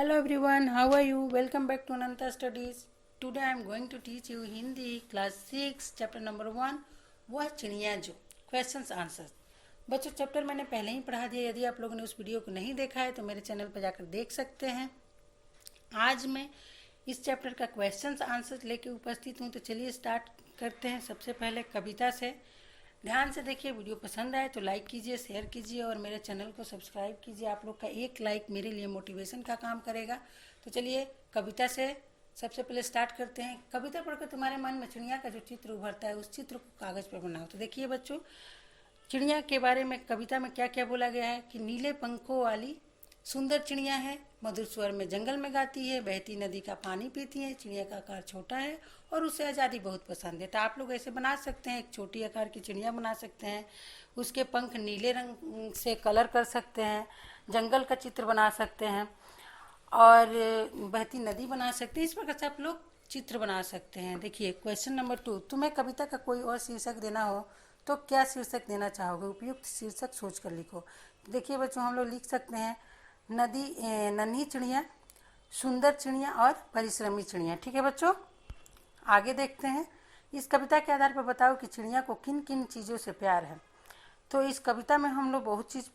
Hello everyone, how are you? Welcome back to Ananta Studies. Today I am going to teach you Hindi class 6 chapter number 1 वह चिड़िया जो questions answers. बच्चों chapter मैंने पहले ही पढ़ा दिया, यदि आप लोगों ने उस वीडियो को नहीं देखा है तो मेरे चैनल पर जाकर देख सकते हैं। आज मैं इस चैप्टर का क्वेश्चंस आंसर्स लेके उपस्थित हूँ, तो चलिए स्टार्ट करते हैं। सबसे पहले कविता से ध्यान से देखिए। वीडियो पसंद आए तो लाइक कीजिए, शेयर कीजिए और मेरे चैनल को सब्सक्राइब कीजिए। आप लोग का एक लाइक मेरे लिए मोटिवेशन का काम करेगा। तो चलिए कविता से सबसे पहले स्टार्ट करते हैं। कविता पढ़कर तुम्हारे मन में चिड़िया का जो चित्र उभरता है उस चित्र को कागज़ पर बनाओ। तो देखिए बच्चों, चिड़िया के बारे में कविता में क्या क्या बोला गया है कि नीले पंखों वाली सुंदर चिड़िया है, मधुर स्वर में जंगल में गाती है, बहती नदी का पानी पीती है, चिड़िया का आकार छोटा है और उसे आज़ादी बहुत पसंद है। तो आप लोग ऐसे बना सकते हैं, एक छोटी आकार की चिड़िया बना सकते हैं, उसके पंख नीले रंग से कलर कर सकते हैं, जंगल का चित्र बना सकते हैं और बहती नदी बना सकते हैं। इस प्रकार से आप लोग चित्र बना सकते हैं। देखिए क्वेश्चन नंबर 2, तुम्हें कविता का कोई और शीर्षक देना हो तो क्या शीर्षक देना चाहोगे? उपयुक्त शीर्षक सोच कर लिखो। देखिए बच्चों, हम लोग लिख सकते हैं नन्ही चिड़िया, सुंदर चिड़िया और परिश्रमी चिड़िया। ठीक है बच्चों, आगे देखते हैं। इस कविता के आधार पर बताओ कि चिड़िया को किन किन चीज़ों से प्यार है। तो इस कविता में हम लोग बहुत चीज़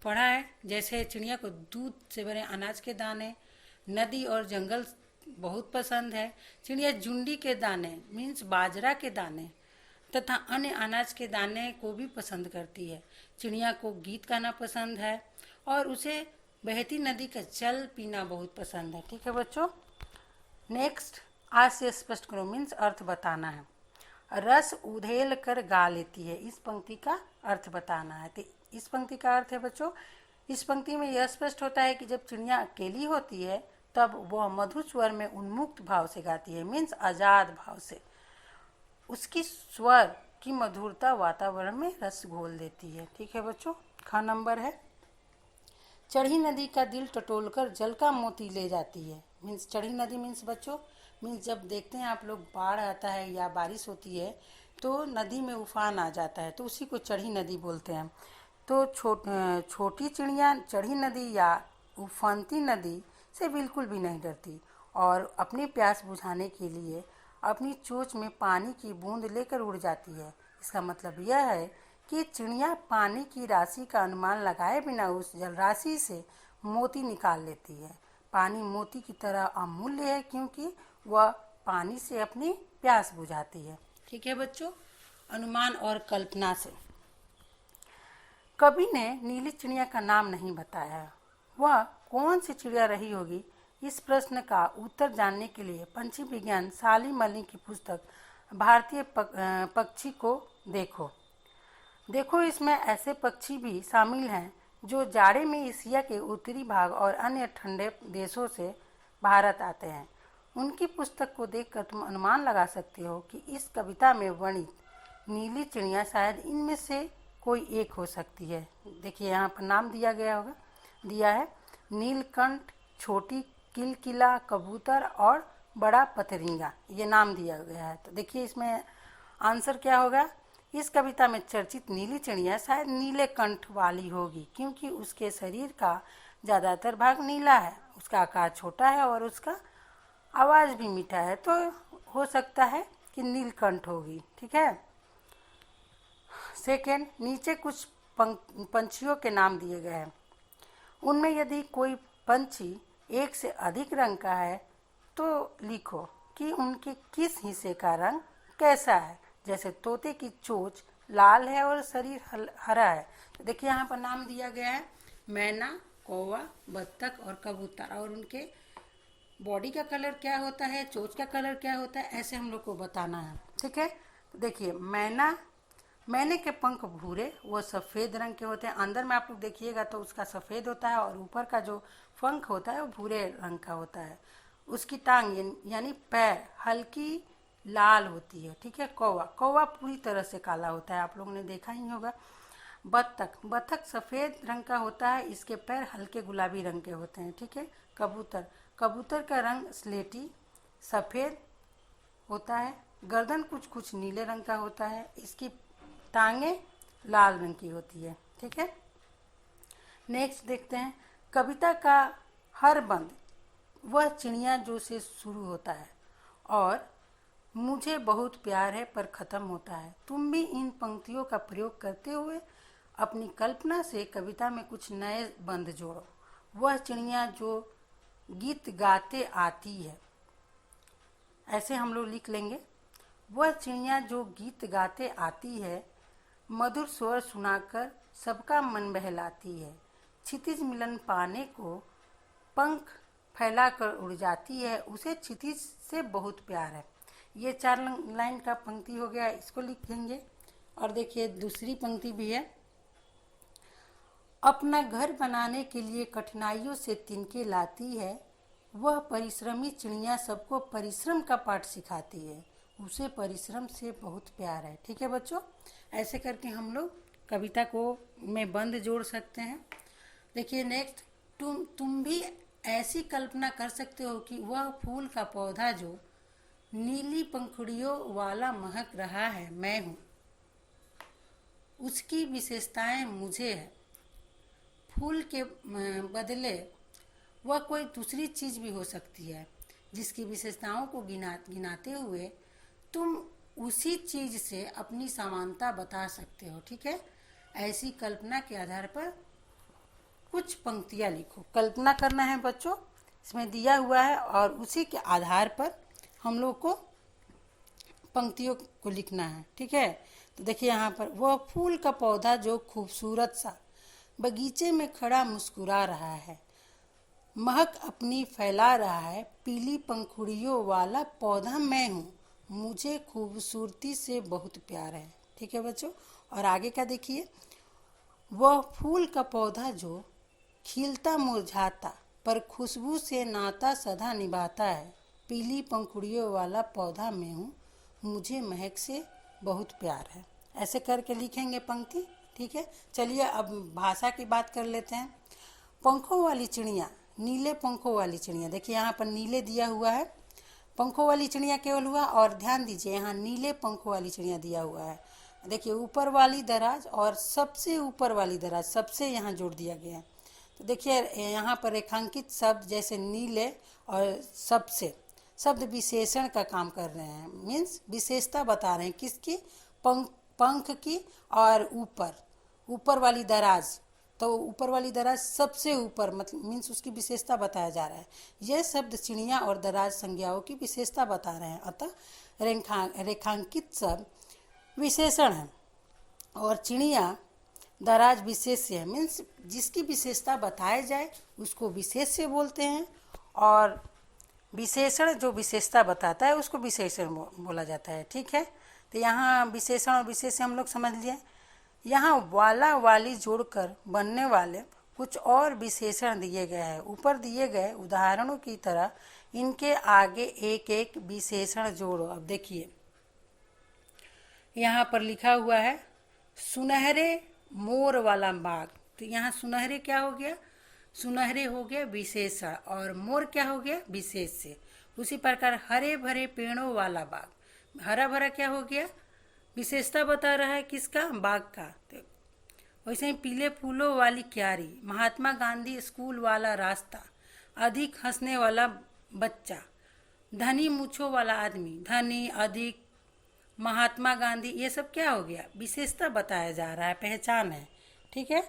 पढ़ा है, जैसे चिड़िया को दूध से भरे अनाज के दाने, नदी और जंगल बहुत पसंद है। चिड़िया जुंडी के दाने मीन्स बाजरा के दाने तथा अन्य अनाज के दाने को भी पसंद करती है। चिड़िया को गीत गाना पसंद है और उसे बहती नदी का जल पीना बहुत पसंद है। ठीक है बच्चों, नेक्स्ट, आज से स्पष्ट करो मीन्स अर्थ बताना है। रस उधेल कर गा लेती है, इस पंक्ति का अर्थ बताना है। तो इस पंक्ति का अर्थ है बच्चों, इस पंक्ति में यह स्पष्ट होता है कि जब चिड़िया अकेली होती है तब वह मधुर स्वर में उन्मुक्त भाव से गाती है, मीन्स आज़ाद भाव से। उसकी स्वर की मधुरता वातावरण में रस घोल देती है। ठीक है बच्चों, ख नंबर है, चढ़ी नदी का दिल टटोलकर जल का मोती ले जाती है। मीन्स चढ़ी नदी मीन्स बच्चों, मीन्स जब देखते हैं आप लोग बाढ़ आता है या बारिश होती है तो नदी में उफान आ जाता है, तो उसी को चढ़ी नदी बोलते हैं। तो छोटी चिड़िया चढ़ी नदी या उफानती नदी से बिल्कुल भी नहीं डरती और अपनी प्यास बुझाने के लिए अपनी चोंच में पानी की बूंद लेकर उड़ जाती है। इसका मतलब यह है कि चिड़िया पानी की राशि का अनुमान लगाए बिना उस जलराशि से मोती निकाल लेती है। पानी मोती की तरह अमूल्य है क्योंकि वह पानी से अपनी प्यास बुझाती है। ठीक है बच्चों, अनुमान और कल्पना से। कवि ने नीली चिड़िया का नाम नहीं बताया, वह कौन सी चिड़िया रही होगी? इस प्रश्न का उत्तर जानने के लिए पंछी विज्ञान साली मल्ली की पुस्तक भारतीय पक्षी को देखो इसमें ऐसे पक्षी भी शामिल हैं जो जाड़े में एशिया के उत्तरी भाग और अन्य ठंडे देशों से भारत आते हैं। उनकी पुस्तक को देखकर तुम अनुमान लगा सकते हो कि इस कविता में वर्णित नीली चिड़िया शायद इनमें से कोई एक हो सकती है। देखिए यहाँ पर नाम दिया है नीलकंठ, छोटी किलकिला, कबूतर और बड़ा पतरिंगा, ये नाम दिया गया है। तो देखिए इसमें आंसर क्या होगा? इस कविता में चर्चित नीली चिड़िया शायद नीले कंठ वाली होगी क्योंकि उसके शरीर का ज़्यादातर भाग नीला है, उसका आकार छोटा है और उसका आवाज़ भी मीठा है, तो हो सकता है कि नीलकंठ होगी। ठीक है। सेकेंड, नीचे कुछ पंछियों के नाम दिए गए हैं, उनमें यदि कोई पंछी एक से अधिक रंग का है तो लिखो कि उनके किस हिस्से का रंग कैसा है। जैसे तोते की चोंच लाल है और शरीर हरा है। तो देखिए यहाँ पर नाम दिया गया है मैना, कौवा, बत्तख और कबूतर, और उनके बॉडी का कलर क्या होता है, चोंच का कलर क्या होता है, ऐसे हम लोग को बताना है। ठीक है। तो देखिए मैने के पंख भूरे वो सफ़ेद रंग के होते हैं, अंदर में आप लोग देखिएगा तो उसका सफ़ेद होता है और ऊपर का जो पंख होता है वो भूरे रंग का होता है। उसकी टांग यानी पैर हल्की लाल होती है। ठीक है। कौवा पूरी तरह से काला होता है, आप लोगों ने देखा ही होगा। बत्तख सफ़ेद रंग का होता है, इसके पैर हल्के गुलाबी रंग के होते हैं। ठीक है। कबूतर का रंग स्लेटी सफ़ेद होता है, गर्दन कुछ नीले रंग का होता है, इसकी टांगें लाल रंग की होती है। ठीक है। नेक्स्ट देखते हैं, कविता का हर बंद वह चिड़िया जो से शुरू होता है और मुझे बहुत प्यार है पर ख़त्म होता है। तुम भी इन पंक्तियों का प्रयोग करते हुए अपनी कल्पना से कविता में कुछ नए बंद जोड़ो। वह चिड़िया जो गीत गाते आती है, ऐसे हम लोग लिख लेंगे। वह चिड़िया जो गीत गाते आती है, मधुर स्वर सुनाकर सबका मन बहलाती है। क्षितिज मिलन पाने को पंख फैलाकर उड़ जाती है, उसे क्षितिज से बहुत प्यार है। ये 4 लाइन का पंक्ति हो गया, इसको लिखेंगे। और देखिए दूसरी पंक्ति भी है। अपना घर बनाने के लिए कठिनाइयों से तिनके लाती है, वह परिश्रमी चिड़िया सबको परिश्रम का पाठ सिखाती है, उसे परिश्रम से बहुत प्यार है। ठीक है बच्चों, ऐसे करके हम लोग कविता को में बंद जोड़ सकते हैं। देखिए नेक्स्ट, तुम भी ऐसी कल्पना कर सकते हो कि वह फूल का पौधा जो नीली पंखुड़ियों वाला महक रहा है, मैं हूँ। उसकी विशेषताएं मुझे है। फूल के बदले वह कोई दूसरी चीज़ भी हो सकती है, जिसकी विशेषताओं को गिनाते हुए तुम उसी चीज़ से अपनी समानता बता सकते हो। ठीक है, ऐसी कल्पना के आधार पर कुछ पंक्तियाँ लिखो। कल्पना करना है बच्चों, इसमें दिया हुआ है और उसी के आधार पर हम लोग को पंक्तियों को लिखना है। ठीक है, तो देखिए यहाँ पर, वह फूल का पौधा जो खूबसूरत सा बगीचे में खड़ा मुस्कुरा रहा है, महक अपनी फैला रहा है, पीली पंखुड़ियों वाला पौधा मैं हूँ, मुझे खूबसूरती से बहुत प्यार है। ठीक है बच्चों, और आगे का देखिए। वह फूल का पौधा जो खिलता मुरझाता पर खुशबू से नाता सदा निभाता है, पीली पंखुड़ियों वाला पौधा मैं हूँ, मुझे महक से बहुत प्यार है। ऐसे करके लिखेंगे पंक्ति। ठीक है, चलिए अब भाषा की बात कर लेते हैं। पंखों वाली चिड़िया, नीले पंखों वाली चिड़िया, देखिए यहाँ पर नीले दिया हुआ है, पंखों वाली चिड़िया केवल हुआ, और ध्यान दीजिए यहाँ नीले पंखों वाली चिड़िया दिया हुआ है। देखिए ऊपर वाली दराज और सबसे ऊपर वाली दराज, सबसे यहाँ जोड़ दिया गया है। तो देखिए यहाँ पर रेखांकित शब्द जैसे नीले और सबसे, शब्द विशेषण का काम कर रहे हैं, मीन्स विशेषता बता रहे हैं किसकी, पंख की। और ऊपर वाली दराज, तो ऊपर वाली दराज सबसे ऊपर, मतलब मीन्स उसकी विशेषता बताया जा रहा है। यह शब्द चिड़िया और दराज संज्ञाओं की विशेषता बता रहे हैं, अतः रेखांकित शब्द विशेषण है और चिड़िया दराज विशेष्य है, मीन्स जिसकी विशेषता बताए जाए उसको विशेष्य बोलते हैं, और विशेषण जो विशेषता बताता है उसको विशेषण बोला जाता है। ठीक है, तो यहाँ विशेषण और विशेष्य हम लोग समझ लिए। यहाँ वाला वाली जोड़कर बनने वाले कुछ और विशेषण दिए गए हैं। ऊपर दिए गए उदाहरणों की तरह इनके आगे एक एक विशेषण जोड़ो। अब देखिए यहाँ पर लिखा हुआ है सुनहरे मोर वाला बाग, तो यहाँ सुनहरे क्या हो गया, सुनहरे हो गया विशेषण, और मोर क्या हो गया, विशेष्य। उसी प्रकार हरे भरे पेड़ों वाला बाग, हरा भरा क्या हो गया, विशेषता बता रहा है किसका, बाग का। तो वैसे ही पीले फूलों वाली क्यारी, महात्मा गांधी स्कूल वाला रास्ता, अधिक हंसने वाला बच्चा, धनी मूछों वाला आदमी, धनी, अधिक, महात्मा गांधी, ये सब क्या हो गया, विशेषता बताया जा रहा है, पहचान है। ठीक है,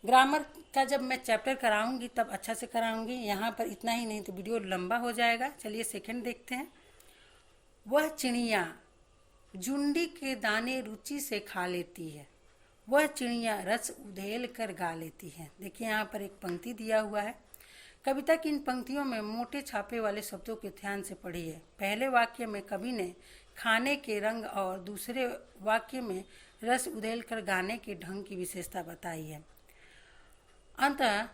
ग्रामर का जब मैं चैप्टर कराऊंगी तब अच्छा से कराऊंगी, यहाँ पर इतना ही, नहीं तो वीडियो लंबा हो जाएगा। चलिए सेकंड देखते हैं। वह चिड़िया जुंडी के दाने रुचि से खा लेती है, वह चिड़िया रस उधेल कर गा लेती है। देखिए यहाँ पर एक पंक्ति दिया हुआ है। कविता की इन पंक्तियों में मोटे छापे वाले शब्दों के ध्यान से पढ़िए। पहले वाक्य में कवि ने खाने के रंग और दूसरे वाक्य में रस उधेल कर गाने के ढंग की विशेषता बताई है। अतः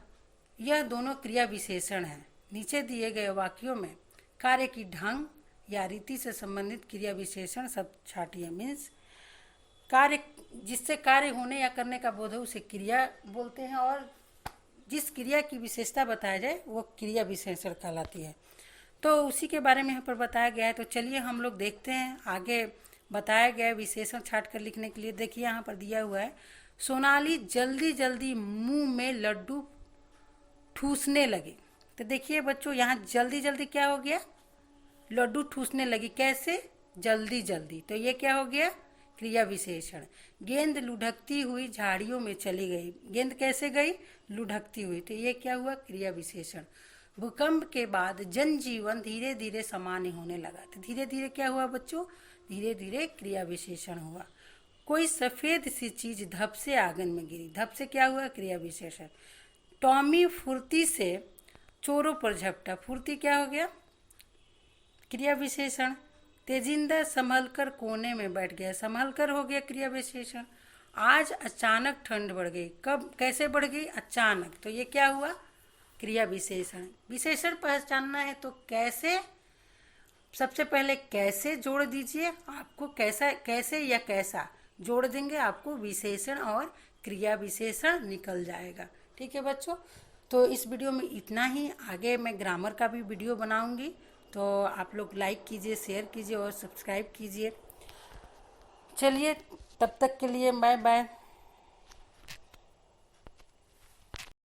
यह दोनों क्रिया विशेषण है। नीचे दिए गए वाक्यों में कार्य की ढंग या रीति से संबंधित क्रिया विशेषण सब छाटिए, मीन्स कार्य, जिससे कार्य होने या करने का बोध हो उसे क्रिया बोलते हैं, और जिस क्रिया की विशेषता बताया जाए वो क्रिया विशेषण कहलाती है। तो उसी के बारे में यहाँ पर बताया गया है। तो चलिए हम लोग देखते हैं आगे बताया गया विशेषण छाट कर लिखने के लिए। देखिए यहाँ पर दिया हुआ है, सोनाली जल्दी जल्दी मुंह में लड्डू ठूसने लगे। तो देखिए बच्चों, यहाँ जल्दी जल्दी क्या हो गया, लड्डू ठूसने लगी। कैसे? जल्दी जल्दी। तो ये क्या हो गया, क्रिया विशेषण। गेंद लुढ़कती हुई झाड़ियों में चली गई। गेंद कैसे गई, लुढ़कती हुई। तो ये क्या हुआ, क्रिया विशेषण। भूकंप के बाद जनजीवन धीरे धीरे सामान्य होने लगा। तो धीरे धीरे क्या हुआ बच्चों, धीरे धीरे क्रिया विशेषण हुआ। कोई सफेद सी चीज धप से आंगन में गिरी। धप से क्या हुआ, क्रिया विशेषण। टॉमी फुर्ती से चोरों पर झपटा। फुर्ती क्या हो गया, क्रिया विशेषण। तेजिंदा संभल कर कोने में बैठ गया। संभल कर हो गया क्रिया विशेषण। आज अचानक ठंड बढ़ गई। कब, कैसे बढ़ गई, अचानक। तो ये क्या हुआ, क्रिया विशेषण। विशेषण पहचानना है तो कैसे, सबसे पहले कैसे जोड़ दीजिए। आपको कैसा, कैसे या कैसा जोड़ देंगे, आपको विशेषण और क्रिया विशेषण निकल जाएगा। ठीक है बच्चों, तो इस वीडियो में इतना ही। आगे मैं ग्रामर का भी वीडियो बनाऊंगी, तो आप लोग लाइक कीजिए, शेयर कीजिए और सब्सक्राइब कीजिए। चलिए, तब तक के लिए बाय बाय।